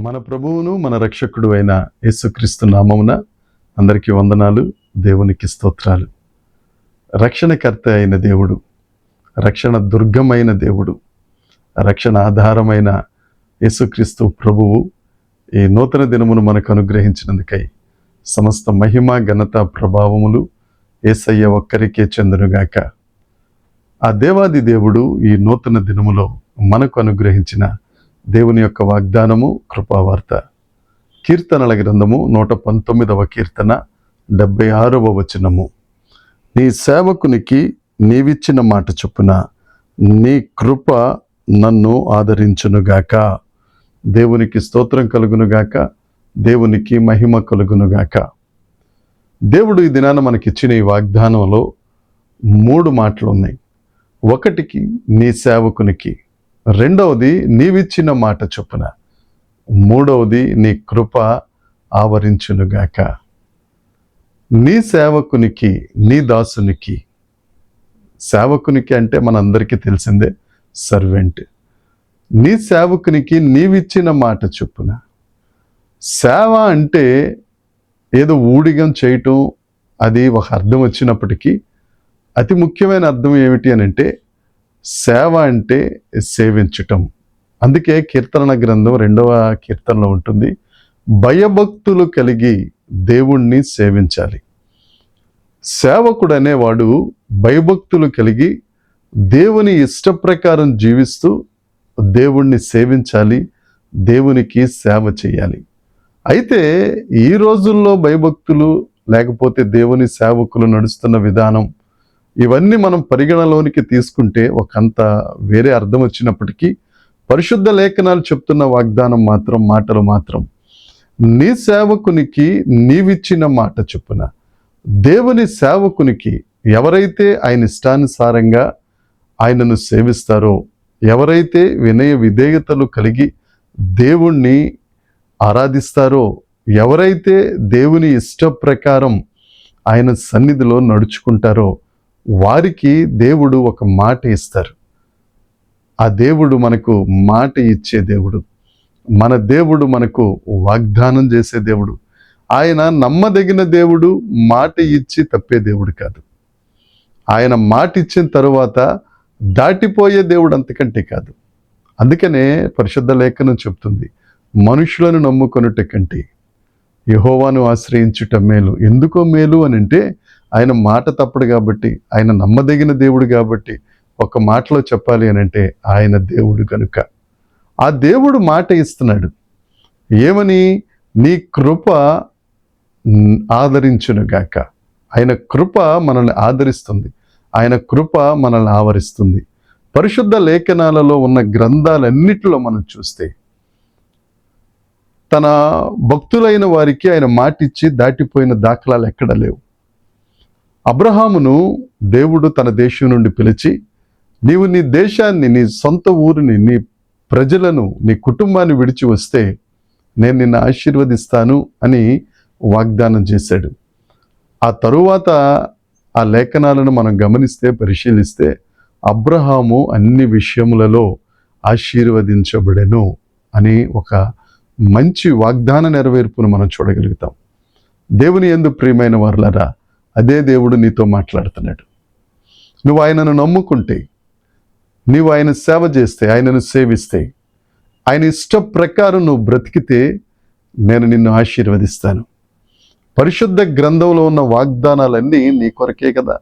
మన ప్రభువును మన రక్షకుడు అయిన యేసుక్రీస్తు నామమున అందరికీ వందనాలు, దేవునికి స్తోత్రాలు. రక్షణకర్త అయిన దేవుడు, రక్షణ దుర్గమైన దేవుడు, రక్షణ ఆధారమైన యేసుక్రీస్తు ప్రభువు ఈ నూతన దినమును మనకు అనుగ్రహించినందుకై సమస్త మహిమ ఘనత ప్రభావములు యేసయ్య ఒక్కరికే చెందునుగాక. ఆ దేవాది దేవుడు ఈ నూతన దినములో మనకు అనుగ్రహించిన దేవుని యొక్క వాగ్దానము కృపావార్త. కీర్తనల గ్రంథము 119వ కీర్తన 76వ వచనము. నీ సేవకునికి నీవిచ్చిన మాట చొప్పున నీ కృప నన్ను ఆదరించునుగాక. దేవునికి స్తోత్రం కలుగునుగాక, దేవునికి మహిమ కలుగునుగాక. దేవుడు ఈ దినాన మనకిచ్చిన ఈ వాగ్దానంలో 3 మాటలు ఉన్నాయి. ఒకటికి నీ సేవకునికి, రెండవది నీవిచ్చిన మాట చొప్పున, మూడవది నీ కృప ఆవరించునుగాక. నీ సేవకునికి, నీ దాసునికి. సేవకునికి అంటే మనందరికీ తెలిసిందే సర్వెంట్. నీ సేవకునికి నీవిచ్చిన మాట చొప్పున. సేవ అంటే ఏదో ఊడిగం చేయటం, అది ఒక అర్థం వచ్చినప్పటికీ అతి ముఖ్యమైన అర్థం ఏమిటి అని అంటే సేవ అంటే సేవించటం. అందుకే కీర్తన గ్రంథం 2వ కీర్తనలో ఉంటుంది, భయభక్తులు కలిగి దేవుణ్ణి సేవించాలి. సేవకుడు అనేవాడు భయభక్తులు కలిగి దేవుని ఇష్ట ప్రకారం జీవిస్తూ దేవుణ్ణి సేవించాలి, దేవునికి సేవ చేయాలి. అయితే ఈ రోజుల్లో భయభక్తులు లేకపోతే దేవుని సేవకులు నడుస్తున్న విధానం, ఇవన్నీ మనం పరిగణలోనికి తీసుకుంటే ఒకంత వేరే అర్థం వచ్చినప్పటికీ పరిశుద్ధ లేఖనాలు చెప్తున్న వాగ్దానం మాత్రం, మాటలు మాత్రం నీ సేవకునికి నీవిచ్చిన మాట చొప్పున. దేవుని సేవకునికి, ఎవరైతే ఆయన ఇష్టానుసారంగా ఆయనను సేవిస్తారో, ఎవరైతే వినయ విధేయతలు కలిగి దేవుణ్ణి ఆరాధిస్తారో, ఎవరైతే దేవుని ఇష్ట ప్రకారం ఆయన సన్నిధిలో నడుచుకుంటారో వారికి దేవుడు ఒక మాట ఇస్తారు. ఆ దేవుడు మనకు మాట ఇచ్చే దేవుడు. మన దేవుడు మనకు వాగ్దానం చేసే దేవుడు. ఆయన నమ్మదగిన దేవుడు, మాట ఇచ్చి తప్పే దేవుడు కాదు. ఆయన మాట ఇచ్చిన తరువాత దాటిపోయే దేవుడు అంతకంటే కాదు. అందుకనే పరిశుద్ధ లేఖనం చెప్తుంది, మనుషులను నమ్ముకొనుట కంటే యెహోవాను ఆశ్రయించుట మేలు. ఎందుకో మేలు అని అంటే ఆయన మాట తప్పడు కాబట్టి, ఆయన నమ్మదగిన దేవుడు కాబట్టి. ఒక మాటలో చెప్పాలి అని అంటే ఆయన దేవుడు కనుక. ఆ దేవుడు మాట ఇస్తున్నాడు. ఏమని? నీ కృప ఆదరించునుగాక. ఆయన కృప మనల్ని ఆదరిస్తుంది, ఆయన కృప మనల్ని ఆవరిస్తుంది. పరిశుద్ధ లేఖనాలలో ఉన్న గ్రంథాలన్నిటిలో మనం చూస్తే తన భక్తులైన వారికి ఆయన మాటిచ్చి దాటిపోయిన దాఖలాలు ఎక్కడ లేవు. అబ్రహామును దేవుడు తన దేశం నుండి పిలిచి, నీవు నీ దేశాన్ని, నీ సొంత ఊరిని, నీ ప్రజలను, నీ కుటుంబాన్ని విడిచి వస్తే నేను నిన్ను ఆశీర్వదిస్తాను అని వాగ్దానం చేశాడు. ఆ తరువాత ఆ లేఖనాలను మనం గమనిస్తే, పరిశీలిస్తే అబ్రహాము అన్ని విషయములలో ఆశీర్వదించబడెను అని ఒక మంచి వాగ్దాన నెరవేర్పును మనం చూడగలుగుతాం. దేవుని యందు ప్రియమైన వారలారా, అదే దేవుడు నీతో మాట్లాడుతున్నాడు. నువ్వు ఆయనను నమ్ముకుంటే, నీవు ఆయన సేవ చేస్తే, ఆయనను సేవిస్తే, ఆయన ఇష్ట ప్రకారం నువ్వు బ్రతికితే నేను నిన్ను ఆశీర్వదిస్తాను. పరిశుద్ధ గ్రంథంలో ఉన్న వాగ్దానాలన్నీ నీ కొరకే కదా.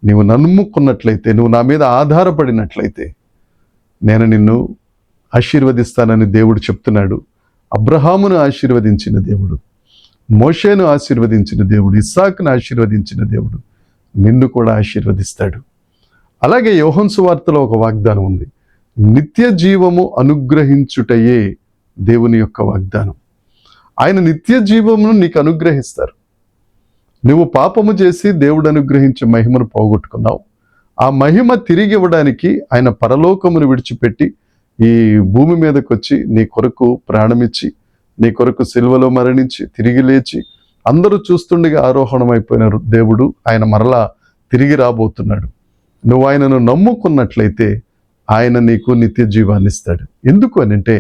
నీవు నమ్ముకున్నట్లయితే, నువ్వు నా మీద ఆధారపడినట్లయితే నేను నిన్ను ఆశీర్వదిస్తానని దేవుడు చెప్తున్నాడు. అబ్రహామును ఆశీర్వదించిన దేవుడు, మోషేను ఆశీర్వదించిన దేవుడు, ఇస్సాకును ఆశీర్వదించిన దేవుడు నిన్ను కూడా ఆశీర్వదిస్తాడు. అలాగే యోహాను సువార్తలో ఒక వాగ్దానం ఉంది, నిత్య జీవము అనుగ్రహించుటయే దేవుని యొక్క వాగ్దానం. ఆయన నిత్య జీవమును నీకు అనుగ్రహిస్తారు. నువ్వు పాపము చేసి దేవుడు అనుగ్రహించే మహిమను పోగొట్టుకున్నావు. ఆ మహిమ తిరిగి ఇవ్వడానికి ఆయన పరలోకమును విడిచిపెట్టి ఈ భూమి మీదకి వచ్చి నీ కొరకు ప్రాణమిచ్చి, నీ కొరకు సిలువలో మరణించి తిరిగి లేచి అందరూ చూస్తుండగా ఆరోహణమైపోయిన దేవుడు ఆయన మరలా తిరిగి రాబోతున్నాడు. నువ్వు ఆయనను నమ్ముకున్నట్లయితే ఆయన నీకు నిత్య జీవాన్ని ఇస్తాడు. ఎందుకు అని అంటే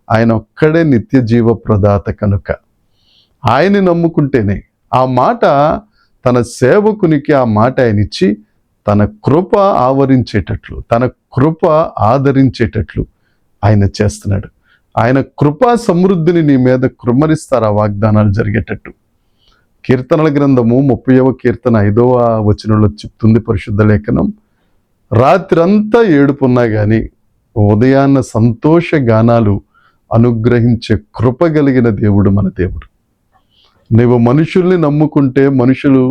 ఆయన ఒక్కడే నిత్య జీవ ప్రదాత కనుక ఆయన్ని నమ్ముకుంటేనే ఆ మాట తన సేవకునికి ఆ మాట ఆయన ఇచ్చి తన కృప ఆవరించేటట్లు, తన కృప ఆదరించేటట్లు ఆయన చేస్తున్నాడు. ఆయన కృపా సమృద్ధిని నీ మీద కృమ్మరిస్తారు ఆ వాగ్దానాలు జరిగేటట్టు. కీర్తనల గ్రంథము 30వ కీర్తన 5వ వచనంలో చెప్తుంది పరిశుద్ధ లేఖనం, రాత్రంతా ఏడుపున్నా కానీ ఉదయాన్న సంతోష గానాలు అనుగ్రహించే కృప కలిగిన దేవుడు మన దేవుడు. నువ్వు మనుషుల్ని నమ్ముకుంటే మనుషులు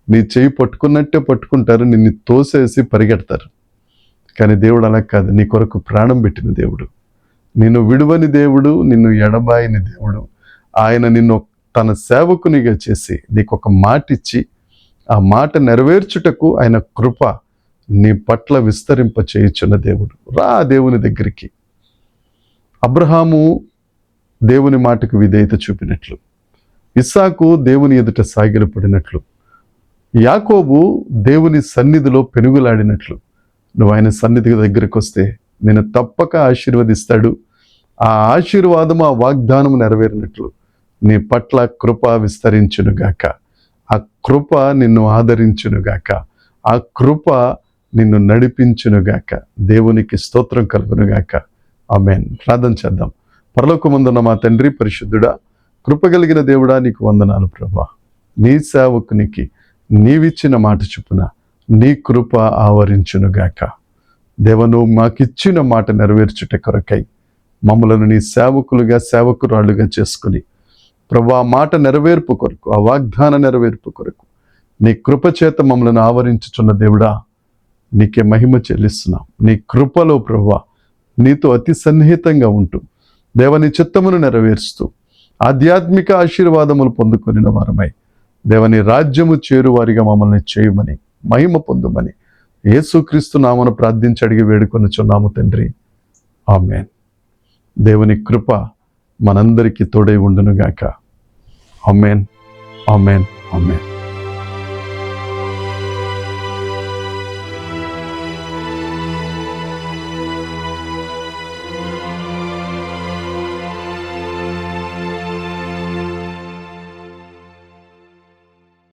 నీ చేయి పట్టుకున్నట్టే పట్టుకుంటారు, నిన్ను తోసేసి పరిగెడతారు. కానీ దేవుడు అలా కాదు, నీ కొరకు ప్రాణం పెట్టిన దేవుడు, నిన్ను విడువని దేవుడు, నిన్ను ఎడబాయని దేవుడు. ఆయన నిన్ను తన సేవకునిగా చేసి నీకు ఒక మాట ఇచ్చి ఆ మాట నెరవేర్చుటకు ఆయన కృప నీ పట్ల విస్తరింప చేయుచున్న దేవుడు. రా దేవుని దగ్గరికి. అబ్రహాము దేవుని మాటకు విధేయత చూపినట్లు, ఇస్సాకు దేవుని ఎదుట సాగిలపడినట్లు, యాకోబు దేవుని సన్నిధిలో పెనుగులాడినట్లు నువ్వు ఆయన సన్నిధి దగ్గరికి వస్తే నేను తప్పక ఆశీర్వదిస్తాడు. ఆ ఆశీర్వాదము, ఆ వాగ్దానం నెరవేరినట్లు నీ పట్ల కృప విస్తరించునుగాక, ఆ కృప నిన్ను ఆదరించునుగాక, ఆ కృప నిన్ను నడిపించునుగాక. దేవునికి స్తోత్రం కలుగునుగాక. ఆమేన్. ప్రార్థన చేద్దాం. పరలోకమందున్న మా తండ్రి పరిశుద్ధుడా, కృప కలిగిన దేవుడా, నీకు వందనాలు ప్రభువా. నీ సేవకునికి నీవిచ్చిన మాట చొప్పున నీ కృప ఆవరించునుగాక. దేవను మాకిచ్చిన మాట నెరవేర్చుట కొరకై మమ్మలను నీ సేవకులుగా సేవకురాళ్ళుగా చేసుకుని ప్రభువా, మాట నెరవేర్పు కొరకు, ఆ వాగ్దాన నెరవేర్పు కొరకు నీ కృప చేత మమ్మలను ఆవరించుచున్న దేవుడా, నీకే మహిమ చెల్లిస్తున్నాం. నీ కృపలో ప్రభువా నీతో అతి సన్నిహితంగా ఉంటూ దేవని చిత్తమును నెరవేరుస్తూ ఆధ్యాత్మిక ఆశీర్వాదములు పొందుకొనిన వారమై దేవని రాజ్యము చేరువారిగా మమ్మల్ని చేయమని, మహిమ పొందుమని యేసుక్రీస్తు నామమున ప్రార్థించి అడిగి వేడుకొనుచున్నాము తండ్రి. ఆమేన్. దేవుని కృప మనందరికీ తోడై ఉండునుగాక. ఆమేన్, ఆమేన్, ఆమేన్.